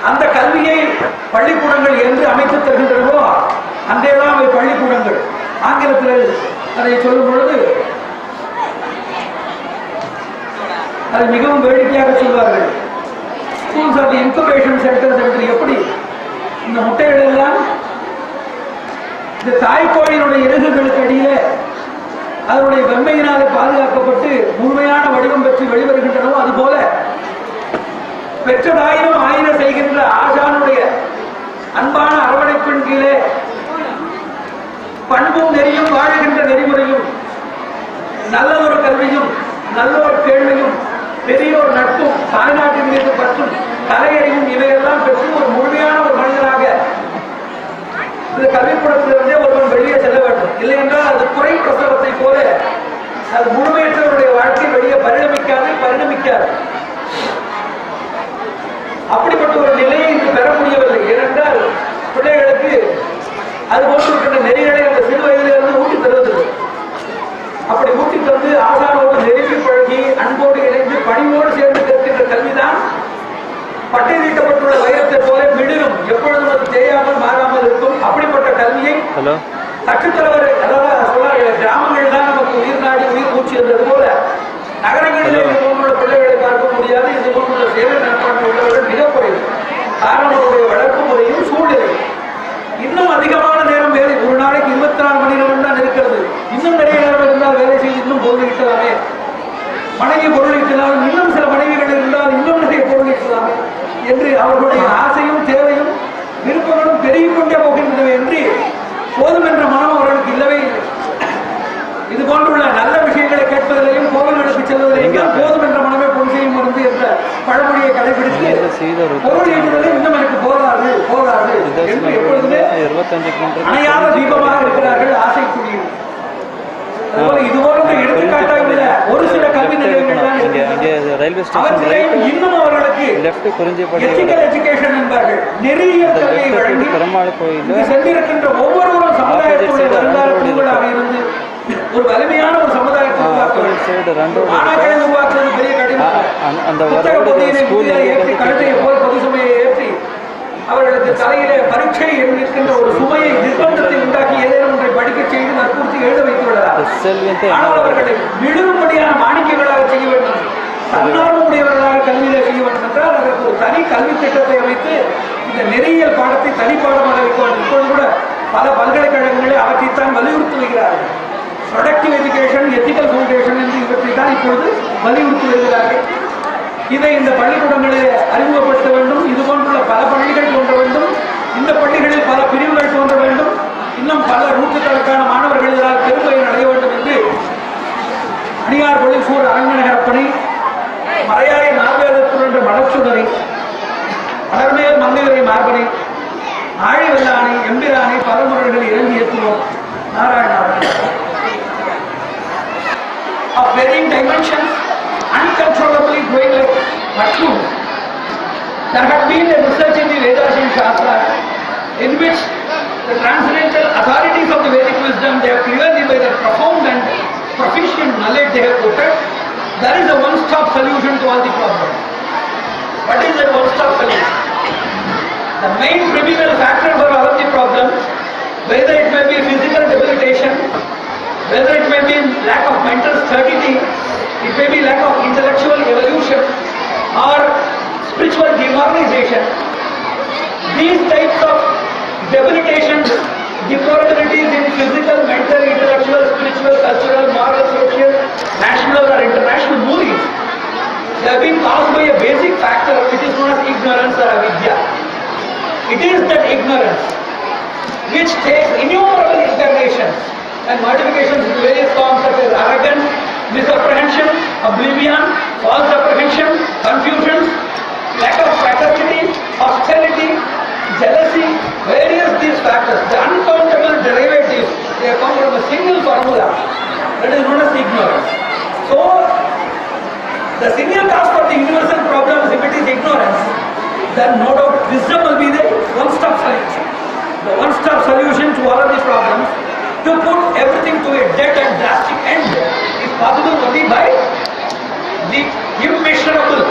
அந்த கல்வியை பள்ளிக்கூடங்கள் என்று அமைத்து தருகின்றனவோ அங்கேதான் அவை பள்ளிக்கூடங்கள். ஆங்கிலத்தில் அதை சொல்லும் பொழுது அது மிகவும் வேடிக்கையாக சொல்வார்கள். ஸ்கூல்ஸ் ஆஃப் இன்குபேஷன் சென்டர்ஸ் என்று. எப்படி இந்த முட்டைகள் எல்லாம் இந்த தாய்க்கோழியினுடைய இறகுகளுக்கு அடியிலே அதனுடைய வெண்மையினாலே பாதுகாக்கப்பட்டு முழுமையான வடிவம் பெற்று வெளிவருகின்றனவோ அதுபோல பெற்றதாயிரம் ஆயிரம் செய்கின்ற ஆசானுடைய அன்பான அரவணைப்பின் கீழே பண்பும் நெறியும் வாழுகின்ற நெறிமுறையும் நல்லதொரு கல்வியும் நல்லோர் கேள்வியும் பெரியோர் நட்பும் தாய்நாட்டின் மீது பற்றும் கலையறிவும் இவையெல்லாம் பெற்று ஒரு முழுமையான ஒரு மனிதனாக இந்த கல்விக்கூடத்திலிருந்தே ஒருவன் வெளியே செல்ல வேண்டும். இல்லை என்றால் அது குறை பிரசவத்தை போல அது முழுமையற்றவருடைய வாழ்க்கை வெளியே பரிணமிக்காது. அப்படிப்பட்ட ஒரு நிலையை இன்று பெற முடியவில்லை. ஏனென்றால் பிள்ளைகளுக்கு அது போன்ற நெறிகளை அந்த சிறு வயதிலிருந்து ஊட்டி தருவதில்லை. அப்படி ஊட்டி தந்து ஆசானோடு நெருங்கி பழகி அன்போடு இணைந்து பணிவோடு சேர்ந்து கற்கின்ற கல்விதான் பட்டை நீட்டப்பட்டுள்ள வைரத்தை போல மிளிரும், எப்பொழுதும் அது தேயாமல் மாறாமல் இருக்கும். அப்படிப்பட்ட கல்வியை கற்றுத்தரவர், அதாவது சொல்றார்கள், கிராமங்கள் தான் நமக்கு உயிர் நாடி உயிர் மூச்சு இருந்தது போல நகரங்களிலே இது போன்ற பிள்ளைகளை பார்க்க முடியாது. இது போன்ற சேவை நட்பாண்மை உள்ளவர்கள் மிக குறைவு. காரணம் அவருடைய வளர்ப்பு முறையும் சூழ்நிலை. இன்னும் அதிகமான நேரம் வேலை, ஒரு நாளைக்கு 24 மணி நேரம் தான் இருக்கிறது. இன்னும் நிறைய நேரம் இருந்தால் வேலை செய்து இன்னும் பொருள் ஈட்டலாமே, மனைவி பொருள் ஈட்டலாம், இன்னும் சில மனைவிகள் இருந்தால் இன்னும் நிறைய பொருள் ஈட்டலாமே என்று அவர்களுடைய ஆசையும் தேவையும் விருப்பங்களும் பெருகிக் கொண்டே போகின்றன என்று போதும் என்ற மனம் அவர்களுக்கு இல்லவே இல்லை. இது போன்றுள்ள நல்ல விஷயங்களை கேட்பதிலையும் கோவில்களுக்கு செல்வதிலையும் போதும் என்ற மனமே பொருள் செய்யும் மருந்து என்ற பழமொழியை கடைபிடித்து பொருள் ஈட்டுவதில் இன்னும் எனக்கு போதாது என்று எப்பொழுதுமே அணையாத தீபமாக இருக்கிறார்கள் ஆசைக்குரியது. இது போன்ற எடுத்துக்காட்டாக உள்ள ஒரு சில கல்வி நிலையங்கள் தான் இன்னும் அவர்களுக்கு எத்திக்கல் எஜுகேஷன் என்பார்கள். நெறியியல் கல்வியை வழங்கி சென்றிருக்கின்ற ஒவ்வொருவரும் சமுதாயத்துடைய வருங்கால தூண்களாக இருந்து ஒரு வலிமையான ஒரு சமுதாயத்தை உருவாக்குவது. மாணாக்கரை உருவாக்குவது பெரிய கடினம். ஏற்றி கழுத்தையை போல் பொது சுமையை ஏற்றி அவர்களுக்கு தலையிலே பரீட்சை இருக்கின்ற ஒரு சுமையை நிர்பந்தத்தை உண்டாக்கி ஏதேனும் ஒன்றை படிக்க செய்து நற்பூர்த்தி எழுத வைத்து விடலாம். ஆனால் அவர்களை விழும்படியான மாணிக்கங்களாக செய்ய வேண்டும், தன்னார்வமுடையவர்களாக கல்வியில செய்ய வேண்டும் என்றால் அதற்கு ஒரு தனி கல்வி திட்டத்தை அமைத்து இந்த நெறியியல் பாடத்தை தனிப்பாடமாக வைக்க வேண்டும். இப்பொழுது கூட பல பல்கலைக்கழகங்களே அவற்றைத்தான் வலியுறுத்தி வருகிறார்கள். ப்ரொடக்டிவ் எஜுகேஷன், எத்திக்கல் ஃபவுண்டேஷன் என்று இவற்றை தான் இப்பொழுது வலியுறுத்தி வருகிறார்கள். இதை இந்த பள்ளிக்கூடங்களில் அறிமுகப்படுத்த வேண்டும். இது போன்றுள்ள பல பள்ளிகள் தோன்ற வேண்டும். இந்த பள்ளிகளில் பல பிரிவுகள் தோன்ற வேண்டும். இன்னும் பல நூற்றுக்கணக்கான மாணவர்கள் இதனால் பெரும்பயன் அடைய வேண்டும் என்று அணியார் பொழில்சூர் அரங்கநகரப்பணி, மறையாறை நாவேதத்துள் என்ற மடச்சுடரை, மலர்மேல் மங்கையுரை மார்பனை, ஆழி வெள்ளானை, எம்பிரானை பல முறைகள் இறங்கி ஏற்றுவோம். நாராயணாராயண of varying dimensions, uncontrollably growing like mushrooms. There had been a research in the Vedas and Shastra in which the transcendental authorities of the Vedic wisdom, they have clearly, by their profound and proficient knowledge, they have quoted, there is a one-stop solution to all the problems. What is that one-stop solution? The main criminal factor for all of the problems, whether it may be physical debilitation, whether it may be lack of mental sturdity, it may be lack of intellectual evolution or spiritual demoralization. These types of debilitations, deplorabilities in physical, mental, intellectual, spiritual, cultural, moral, social, national or international movies, they have been caused by a basic factor which is known as ignorance or avidya. It is that ignorance which takes innumerable incarnations and modifications in various forms such as arrogance, misapprehension, oblivion, false apprehension, confusion, lack of fraternity, hostility, jealousy, various these factors, the uncountable derivatives, they come from a single formula that is known as ignorance. So, the single cause for the universal problems, if it is ignorance, then no doubt wisdom will be the one-stop solution. The one-stop solution to all of these problems, to put everything to a dead and drastic end, is possible only by the immeasurable,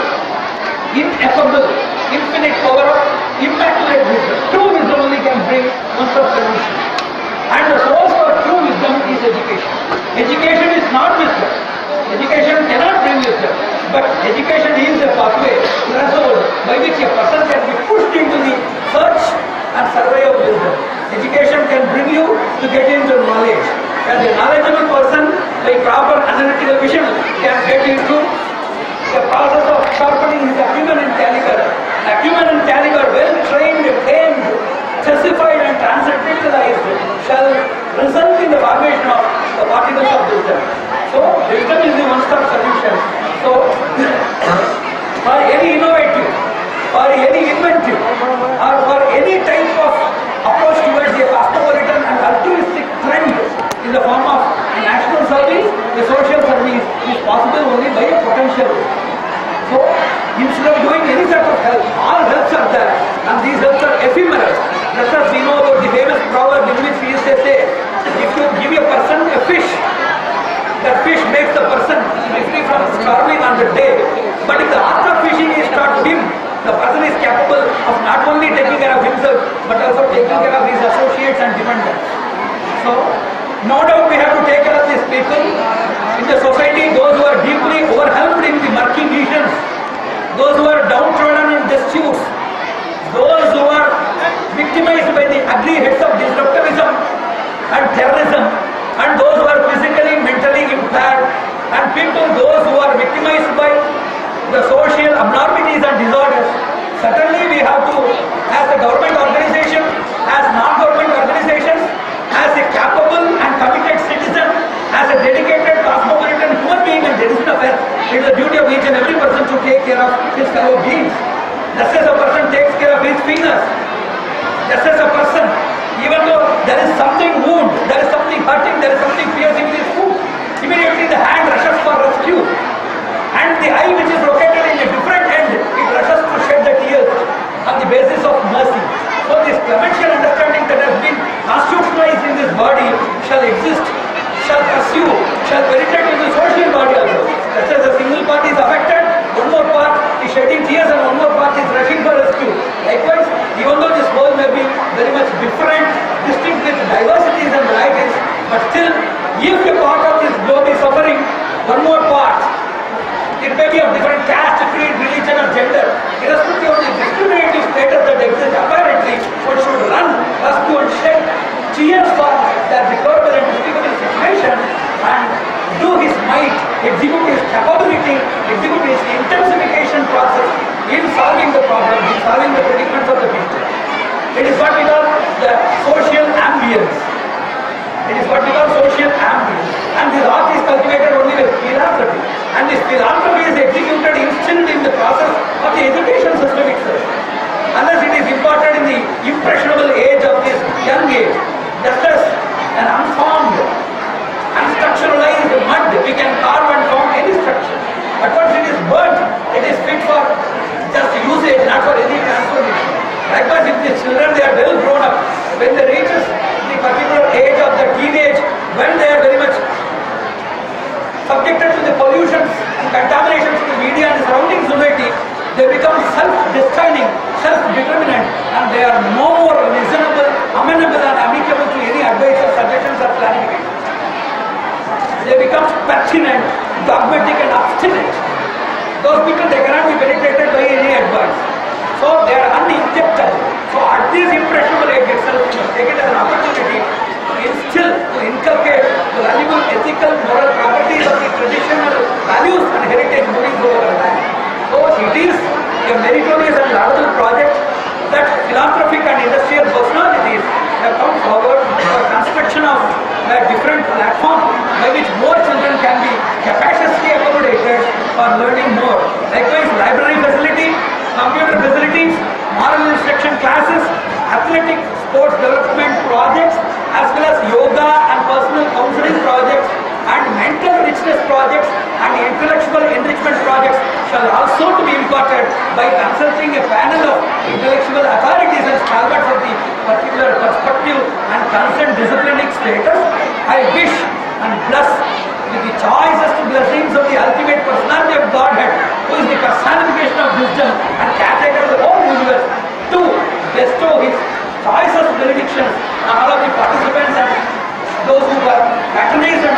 ineffable, infinite power of immaculate wisdom. True wisdom only can bring one-stop solution. And the source for true wisdom is education. Education is not wisdom. Education cannot bring wisdom. But education is a pathway, threshold by which a person can be pushed into the search and survey of wisdom. Education can bring you to get into knowledge. As a knowledgeable person, by proper analytical vision, can get into the process of sharpening his acumen and caliber. Acumen and caliber, well trained, tamed, specified and transcendentalized, shall result in the formation of the particles of wisdom. So, wisdom is the one-stop solution. So, for any innovative, for any inventive, or for any type of approach towards a cosmopolitan and altruistic trend in the form of national service, the social service is possible only by a potential. So, instead of doing any sort of help, all helps are there, and these helps are ephemeral. Just as we know about the famous proverb in which we used to say, if you give a person a fish, that fish makes the person free from starving on the day. But if the art of fishing is taught him, the person is capable of not only taking care of himself, but also taking care of his associates and dependents. So, no doubt we have to take care of these people. In the society, those who are deeply overwhelmed in the murky visions, those who are downtrodden and destitute, those who are victimized by the ugly heads of disruptivism and terrorism, and those who are physically, mentally impaired, and those who are victimized by the social abnormities and disorders. Certainly we have to, as a government organization, as non-government organizations, as a capable and committed citizen, as a dedicated cosmopolitan human being and citizen of earth, it is the duty of each and every person to take care of his fellow beings. Just as a person takes care of his fingers, just as a person, even though there is something wound, there is something hurting, there is something piercing in his foot, immediately the hand rushes for rescue. And the eye which is located in a different end, it rushes to shed the tears on the basis of mercy. So this clemental understanding that has been constitutionalized in this body shall exist, shall pursue, shall penetrate in the social body also. Just as a single part is affected, one more part is shedding tears and one more part is rushing for rescue. Likewise, even though this world may be very much different, distinct with diversities and varieties, but still, if a part of this globe is suffering, one more part, it may be of different caste, creed, religion or gender, irrespective of the discriminative status that exists, apparently one should run, rescue and shed tears for that recoverable and despicable situation and do his might, execute his capability, execute his intensification process in solving the problem, in solving the predicaments of the people. It is what we call the social ambience. It is what we call social ambience. And this art is cultivated only with philanthropy. And this philanthropy is executed instilled in the process of the education system itself. Unless it is imparted in the impressionable age of this young age, just as an unformed, unstructuralized mud, we can carve and form any structure. But once it is burnt, it is fit for just usage, not for any transformation. Likewise, if the children, they are well grown up, when they reaches the particular age of the teenage, when they are very much subjected to the pollutions and contaminations of the media and the surrounding society, they become self-defining, self-determinant, and they are no more reasonable, amenable and amicable to any advice or suggestions or clarifications. They become pertinent, dogmatic and obstinate. Those people, they cannot be penetrated by any advice. So they are uninjectable. So at this impressionable age itself, you must take it as an opportunity to instill, to inculcate the valuable ethical, moral properties of the traditional values and heritage moving over the land. So it is a meritorious and laudable project that philanthropic and industrial personalities have come forward for construction of a different platform by which more children can be capaciously accommodated for learning more. Likewise, library facility, computer facilities, moral instruction classes, athletic sports development projects, as well as yoga and personal counseling projects, and mental richness projects and intellectual enrichment projects shall also to be imparted by consulting a panel of intellectual authorities and stalwarts of the particular perspective and concerned disciplinic status. I wish and bless with the choicest blessings of the ultimate personality of Godhead, who is the personification of wisdom and caretaker of the whole universe, to institutions, all of the participants and those who were patronized